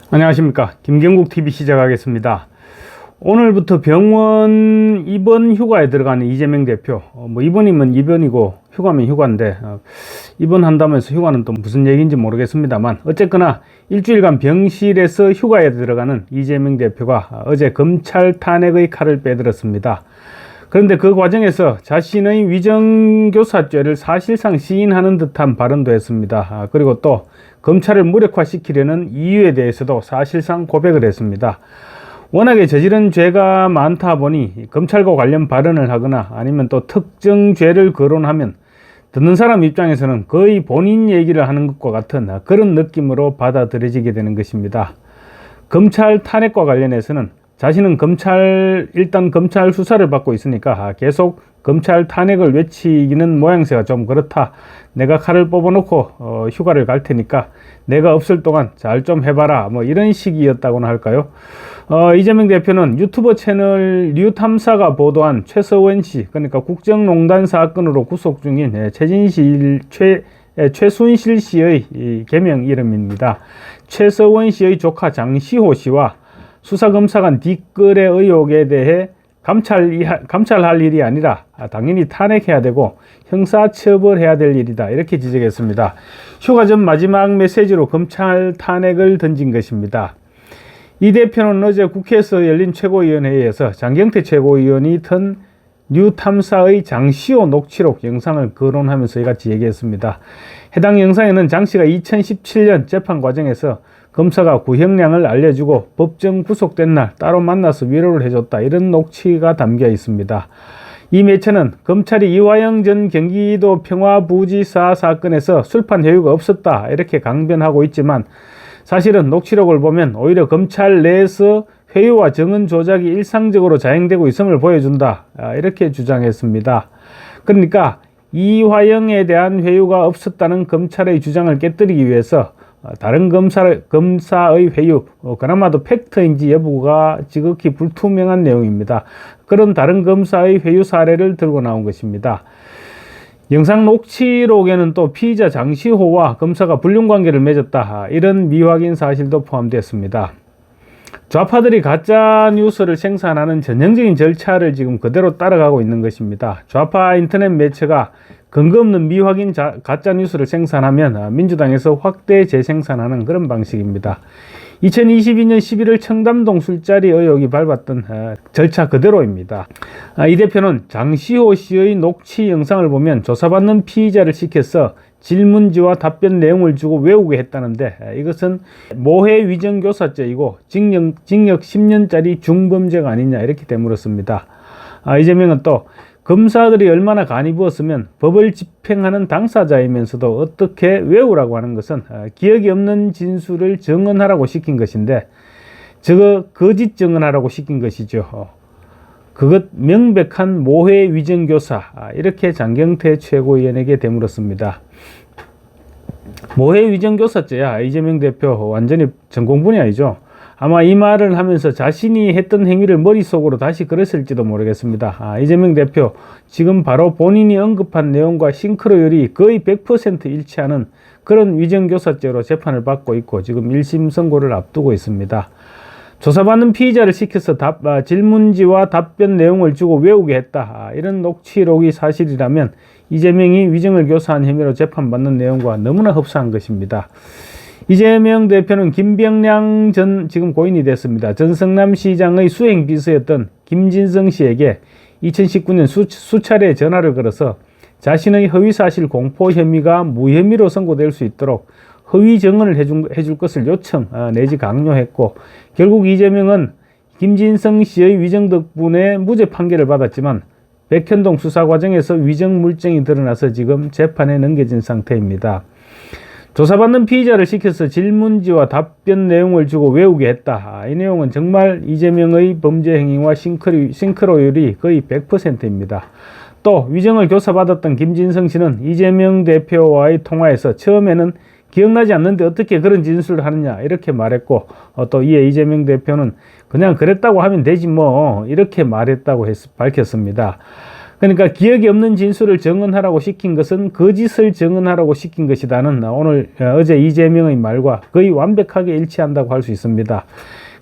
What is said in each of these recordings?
안녕하십니까. 김경국TV 시작하겠습니다. 오늘부터 병원 입원 휴가에 들어가는 이재명 대표, 입원이면 입원이고 휴가면 휴가인데, 입원한다면서 휴가는 또 무슨 얘기인지 모르겠습니다만, 어쨌거나 일주일간 병실에서 휴가에 들어가는 이재명 대표가 어제 검찰 탄핵의 칼을 빼들었습니다. 그런데 그 과정에서 자신의 위정교사죄를 사실상 시인하는 듯한 발언도 했습니다. 그리고 또 검찰을 무력화시키려는 이유에 대해서도 사실상 고백을 했습니다. 워낙에 저지른 죄가 많다 보니 검찰과 관련 발언을 하거나 아니면 또 특정 죄를 거론하면 듣는 사람 입장에서는 거의 본인 얘기를 하는 것과 같은 그런 느낌으로 받아들여지게 되는 것입니다. 검찰 탄핵과 관련해서는 자신은 일단 검찰 수사를 받고 있으니까 계속 검찰 탄핵을 외치기는 모양새가 좀 그렇다. 내가 칼을 뽑아놓고 휴가를 갈 테니까 내가 없을 동안 잘 좀 해봐라. 이런 식이었다고나 할까요? 이재명 대표는 유튜버 채널 뉴탐사가 보도한 최서원 씨, 그러니까 국정농단 사건으로 구속 중인 최순실 씨의 개명 이름입니다. 최서원 씨의 조카 장시호 씨와 수사검사관 뒷거래 의혹에 대해 감찰할 일이 아니라 당연히 탄핵해야 되고 형사처벌해야 될 일이다, 이렇게 지적했습니다. 휴가 전 마지막 메시지로 검찰 탄핵을 던진 것입니다. 이 대표는 어제 국회에서 열린 최고위원회에서 장경태 최고위원이 턴 뉴탐사의 장시호 녹취록 영상을 거론하면서 이같이 얘기했습니다. 해당 영상에는 장 씨가 2017년 재판 과정에서 검사가 구형량을 알려주고 법정 구속된 날 따로 만나서 위로를 해줬다, 이런 녹취가 담겨 있습니다. 이 매체는 검찰이 이화영 전 경기도 평화부지사 사건에서 술판 회유가 없었다, 이렇게 강변하고 있지만 사실은 녹취록을 보면 오히려 검찰 내에서 회유와 증언 조작이 일상적으로 자행되고 있음을 보여준다, 이렇게 주장했습니다. 그러니까 이화영에 대한 회유가 없었다는 검찰의 주장을 깨뜨리기 위해서 다른 검사의 회유, 그나마도 팩트인지 여부가 지극히 불투명한 내용입니다. 그런 다른 검사의 회유 사례를 들고 나온 것입니다. 영상 녹취록에는 또 피의자 장시호와 검사가 불륜관계를 맺었다, 이런 미확인 사실도 포함되었습니다. 좌파들이 가짜 뉴스를 생산하는 전형적인 절차를 지금 그대로 따라가고 있는 것입니다. 좌파 인터넷 매체가 근거 없는 미확인 가짜 뉴스를 생산하면 민주당에서 확대 재생산하는 그런 방식입니다. 2022년 11월 청담동 술자리 의혹이 밟았던 절차 그대로입니다. 이 대표는 장시호 씨의 녹취 영상을 보면 조사받는 피의자를 시켜서 질문지와 답변 내용을 주고 외우게 했다는데, 이것은 모해 위정교사죄이고 징역 10년짜리 중범죄가 아니냐, 이렇게 되물었습니다. 이재명은 또 검사들이 얼마나 간이 부었으면 법을 집행하는 당사자이면서도 어떻게 외우라고 하는 것은 기억이 없는 진술을 증언하라고 시킨 것인데, 저거 거짓 증언하라고 시킨 것이죠. 그것 명백한 모해 위정교사, 이렇게 장경태 최고위원에게 되물었습니다. 모해 위정교사죄야 이재명 대표 완전히 전공 분야이죠. 아마 이 말을 하면서 자신이 했던 행위를 머릿속으로 다시 그렸을지도 모르겠습니다. 이재명 대표 지금 바로 본인이 언급한 내용과 싱크로율이 거의 100% 일치하는 그런 위정교사죄로 재판을 받고 있고 지금 1심 선고를 앞두고 있습니다. 조사받는 피의자를 시켜서 질문지와 답변 내용을 주고 외우게 했다, 이런 녹취록이 사실이라면 이재명이 위정을 교사한 혐의로 재판받는 내용과 너무나 흡사한 것입니다. 이재명 대표는 김병량 전 지금 고인이 됐습니다. 전성남시장의 수행비서였던 김진성 씨에게 2019년 수차례 전화를 걸어서 자신의 허위사실 공포 혐의가 무혐의로 선고될 수 있도록 허위 증언을 해줄 것을 요청 내지 강요했고, 결국 이재명은 김진성 씨의 위정 덕분에 무죄 판결을 받았지만 백현동 수사 과정에서 위정 물증이 드러나서 지금 재판에 넘겨진 상태입니다. 조사받는 피의자를 시켜서 질문지와 답변 내용을 주고 외우게 했다. 이 내용은 정말 이재명의 범죄 행위와 싱크로율이 거의 100%입니다. 또 위정을 교사받았던 김진성 씨는 이재명 대표와의 통화에서 처음에는 기억나지 않는데 어떻게 그런 진술을 하느냐, 이렇게 말했고, 또 이에 이재명 대표는 그냥 그랬다고 하면 되지 이렇게 말했다고 밝혔습니다. 그러니까 기억이 없는 진술을 증언하라고 시킨 것은 거짓을 증언하라고 시킨 것이다는 어제 이재명의 말과 거의 완벽하게 일치한다고 할 수 있습니다.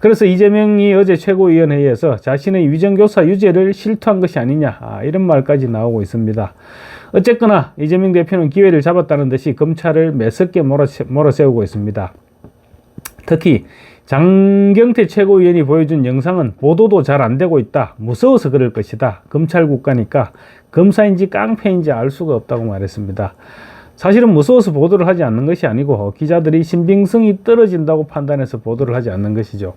그래서 이재명이 어제 최고위원회의에서 자신의 위정교사 유죄를 실토한 것이 아니냐, 이런 말까지 나오고 있습니다. 어쨌거나 이재명 대표는 기회를 잡았다는 듯이 검찰을 매섭게 몰아세우고 있습니다. 특히 장경태 최고위원이 보여준 영상은 보도도 잘 안되고 있다, 무서워서 그럴 것이다, 검찰 국가니까 검사인지 깡패인지 알 수가 없다고 말했습니다. 사실은 무서워서 보도를 하지 않는 것이 아니고 기자들이 신빙성이 떨어진다고 판단해서 보도를 하지 않는 것이죠.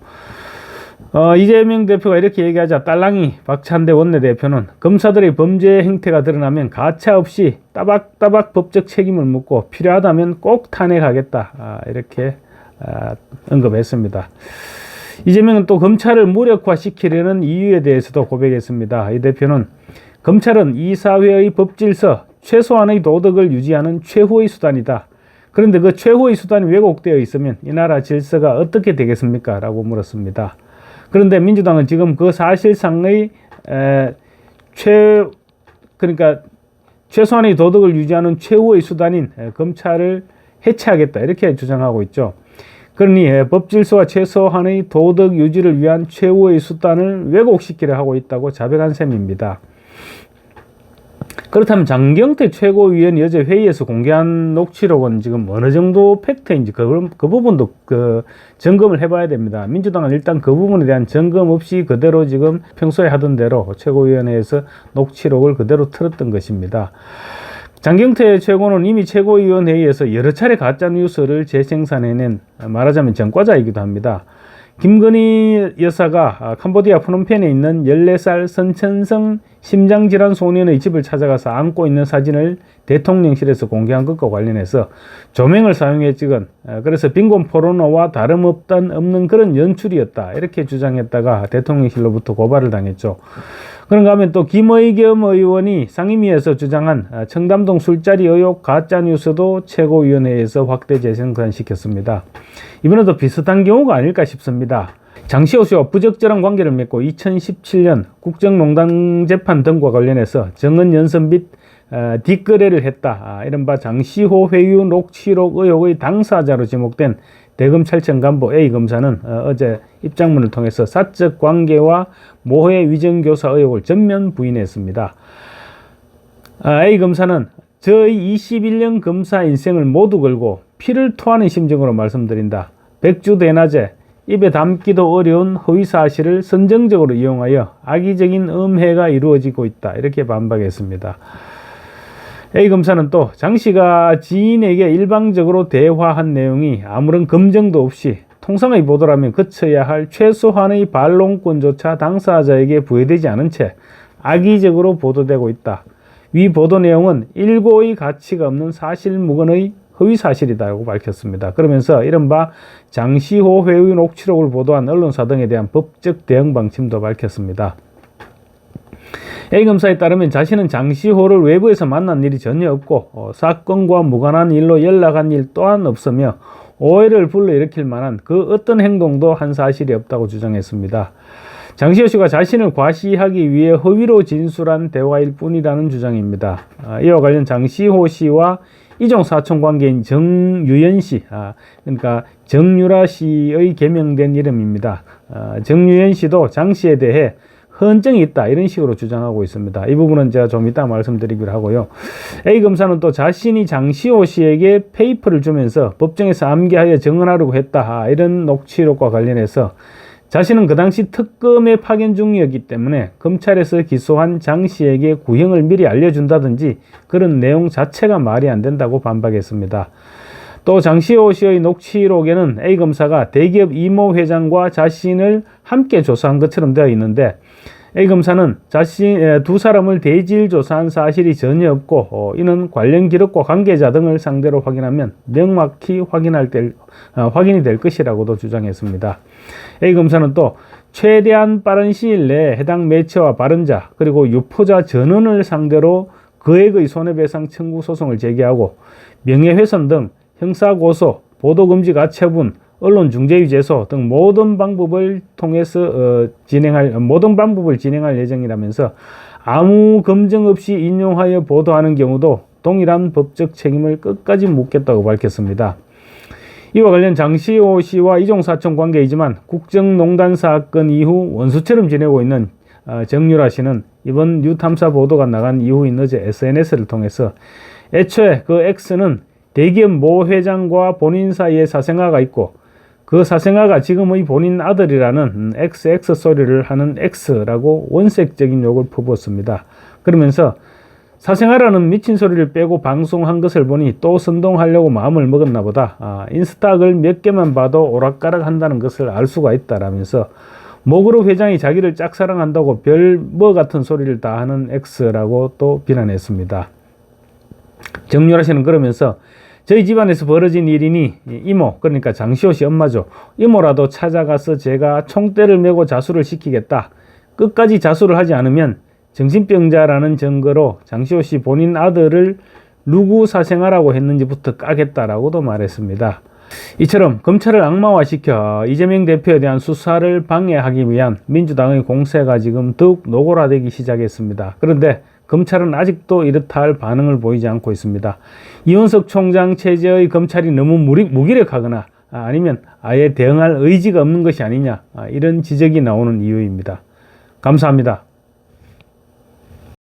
이재명 대표가 이렇게 얘기하자 딸랑이 박찬대 원내대표는 검사들의 범죄 행태가 드러나면 가차없이 따박따박 법적 책임을 묻고 필요하다면 꼭 탄핵하겠다, 이렇게 언급했습니다. 이재명은 또 검찰을 무력화시키려는 이유에 대해서도 고백했습니다. 이 대표는 검찰은 이 사회의 법질서, 최소한의 도덕을 유지하는 최후의 수단이다. 그런데 그 최후의 수단이 왜곡되어 있으면 이 나라 질서가 어떻게 되겠습니까? 라고 물었습니다. 그런데 민주당은 지금 그 사실상의 그러니까 최소한의 도덕을 유지하는 최후의 수단인 검찰을 해체하겠다, 이렇게 주장하고 있죠. 그러니 법질서와 최소한의 도덕 유지를 위한 최후의 수단을 왜곡시키려 하고 있다고 자백한 셈입니다. 그렇다면 장경태 최고위원이 어제 회의에서 공개한 녹취록은 지금 어느 정도 팩트인지 그 부분도 점검을 해봐야 됩니다. 민주당은 일단 그 부분에 대한 점검 없이 그대로 지금 평소에 하던 대로 최고위원회에서 녹취록을 그대로 틀었던 것입니다. 장경태 최고는 이미 최고위원회의에서 여러 차례 가짜뉴스를 재생산해낸 말하자면 전과자이기도 합니다. 김건희 여사가 캄보디아 프놈펜에 있는 14살 선천성 심장질환 소년의 집을 찾아가서 안고 있는 사진을 대통령실에서 공개한 것과 관련해서 조명을 사용해 찍은, 그래서 빈곤 포르노와 다름없는 그런 연출이었다, 이렇게 주장했다가 대통령실로부터 고발을 당했죠. 그런가 하면 또 김의겸 의원이 상임위에서 주장한 청담동 술자리 의혹 가짜뉴스도 최고위원회에서 확대 재생산시켰습니다. 이번에도 비슷한 경우가 아닐까 싶습니다. 장시호 씨와 부적절한 관계를 맺고 2017년 국정농단 재판 등과 관련해서 정은 연선 및 뒷거래를 했다, 이른바 장시호 회유 녹취록 의혹의 당사자로 지목된 대검찰청 간부 A 검사는 어제 입장문을 통해서 사적 관계와 모해 위정교사 의혹을 전면 부인했습니다. A 검사는 저의 21년 검사 인생을 모두 걸고 피를 토하는 심정으로 말씀드린다. 백주대낮에 입에 담기도 어려운 허위사실을 선정적으로 이용하여 악의적인 음해가 이루어지고 있다, 이렇게 반박했습니다. A 검사는 또 장 씨가 지인에게 일방적으로 대화한 내용이 아무런 검증도 없이 통상의 보도라면 거쳐야 할 최소한의 반론권조차 당사자에게 부여되지 않은 채 악의적으로 보도되고 있다. 위 보도 내용은 일고의 가치가 없는 사실무근의 허위사실이다라고 밝혔습니다. 그러면서 이른바 장시호 회의 녹취록을 보도한 언론사 등에 대한 법적 대응 방침도 밝혔습니다. A 검사에 따르면 자신은 장시호를 외부에서 만난 일이 전혀 없고 사건과 무관한 일로 연락한 일 또한 없으며 오해를 불러일으킬 만한 그 어떤 행동도 한 사실이 없다고 주장했습니다. 장시호 씨가 자신을 과시하기 위해 허위로 진술한 대화일 뿐이라는 주장입니다. 이와 관련 장시호 씨와 이종 사촌 관계인 정유연 씨, 그러니까 정유라 씨의 개명된 이름입니다. 정유연 씨도 장 씨에 대해 헌정이 있다, 이런 식으로 주장하고 있습니다. 이 부분은 제가 좀 이따 말씀드리기로 하고요. A 검사는 또 자신이 장시호 씨에게 페이퍼를 주면서 법정에서 암기하여 증언하려고 했다, 이런 녹취록과 관련해서 자신은 그 당시 특검의 파견 중이었기 때문에 검찰에서 기소한 장 씨에게 구형을 미리 알려준다든지 그런 내용 자체가 말이 안 된다고 반박했습니다. 또 장시호 씨의 녹취록에는 A 검사가 대기업 이모 회장과 자신을 함께 조사한 것처럼 되어 있는데 A 검사는 두 사람을 대질 조사한 사실이 전혀 없고 이는 관련 기록과 관계자 등을 상대로 확인하면 명확히 확인이 될 것이라고도 주장했습니다. A 검사는 또 최대한 빠른 시일 내에 해당 매체와 발언자 그리고 유포자 전원을 상대로 거액의 손해배상 청구 소송을 제기하고 명예훼손 등 형사고소, 보도금지 가처분, 언론중재위제소 등 모든 방법을 진행할 예정이라면서 아무 검증 없이 인용하여 보도하는 경우도 동일한 법적 책임을 끝까지 묻겠다고 밝혔습니다. 이와 관련 장시호 씨와 이종사촌 관계이지만 국정농단 사건 이후 원수처럼 지내고 있는 정유라 씨는 이번 뉴탐사 보도가 나간 이후인 어제 SNS를 통해서 애초에 그 X는 대기업 모 회장과 본인 사이에 사생아가 있고 그 사생아가 지금의 본인 아들이라는 XX 소리를 하는 X라고 원색적인 욕을 퍼부었습니다. 그러면서 사생아라는 미친 소리를 빼고 방송한 것을 보니 또 선동하려고 마음을 먹었나 보다. 인스타글 몇 개만 봐도 오락가락 한다는 것을 알 수가 있다라면서 모그룹 회장이 자기를 짝사랑한다고 별 뭐 같은 소리를 다 하는 X라고 또 비난했습니다. 정유라 씨는 그러면서 저희 집안에서 벌어진 일이니 이모, 그러니까 장시호 씨 엄마죠. 이모라도 찾아가서 제가 총대를 메고 자수를 시키겠다. 끝까지 자수를 하지 않으면 정신병자라는 증거로 장시호 씨 본인 아들을 누구 사생아라고 했는지부터 까겠다라고도 말했습니다. 이처럼 검찰을 악마화시켜 이재명 대표에 대한 수사를 방해하기 위한 민주당의 공세가 지금 더욱 노골화되기 시작했습니다. 그런데 검찰은 아직도 이렇다 할 반응을 보이지 않고 있습니다. 이원석 총장 체제의 검찰이 너무 무기력하거나 아니면 아예 대응할 의지가 없는 것이 아니냐, 이런 지적이 나오는 이유입니다. 감사합니다.